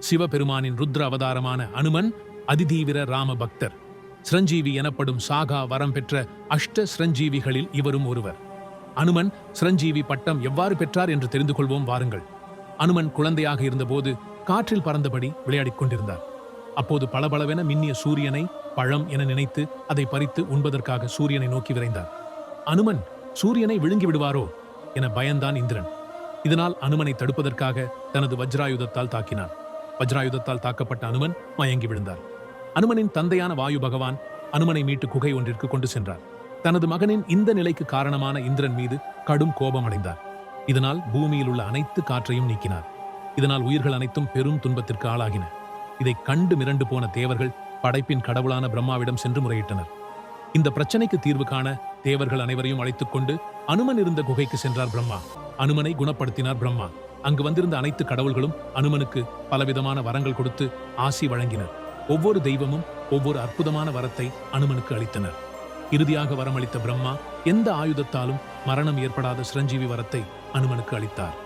சிவபெருமானின் ருத்ர அவதாரமான அனுமன் அதிதீவிர ராம பக்தர். சிரஞ்சீவி எனப்படும் சாகா வரம் பெற்ற அஷ்ட சிரஞ்சீவிகளில் இவரும் ஒருவர். அனுமன் சிரஞ்சீவி பட்டம் எவ்வாறு பெற்றார் என்று தெரிந்து கொள்வோம் வாருங்கள். அனுமன் குழந்தையாக இருந்தபோது காற்றில் பறந்தபடி விளையாடிக் கொண்டிருந்தார். அப்போது பளபளவென மின்னிய சூரியனை பழம் என நினைத்து அதை பறித்து உண்பதற்காக சூரியனை நோக்கி விரைந்தார். அனுமன் சூரியனை விழுங்கி விடுவாரோ என பயந்தான் இந்திரன். இதனால் அனுமனை தடுப்பதற்காக தனது வஜ்ராயுதத்தால் தாக்கினார். வஜ்ராயுதத்தால் தாக்கப்பட்ட அனுமன் மயங்கி விழுந்தார். அனுமனின் தந்தையான வாயு பகவான் அனுமனை மீட்டு குகை ஒன்றிற்கு கொண்டு சென்றார். தனது மகனின் இந்த நிலைக்கு காரணமான இந்திரன் மீது கடும் கோபம் அடைந்தார். இதனால் பூமியில் உள்ள அனைத்து காற்றையும் நீக்கினார். இதனால் உயிர்கள் அனைத்தும் பெரும் துன்பத்திற்கு ஆளாகின. இதை கண்டு மிரண்டு போன தேவர்கள் படைப்பின் கடவுளான பிரம்மாவிடம் சென்று முறையிட்டனர். இந்த பிரச்சனைக்கு தீர்வு காண தேவர்கள் அனைவரையும் அழைத்துக் கொண்டு அனுமன் இருந்த குகைக்கு சென்றார் பிரம்மா. அனுமனை குணப்படுத்தினார் பிரம்மா. அங்கு வந்திருந்த அனைத்து கடவுள்களும் அனுமனுக்கு பலவிதமான வரங்கள் கொடுத்து ஆசி வழங்கினர். ஒவ்வொரு தெய்வமும் ஒவ்வொரு அற்புதமான வரத்தை அனுமனுக்கு அளித்தனர். இறுதியாக வரமளித்த பிரம்மா எந்த ஆயுதத்தாலும் மரணம் ஏற்படாத சிரஞ்சீவி வரத்தை அனுமனுக்கு அளித்தார்.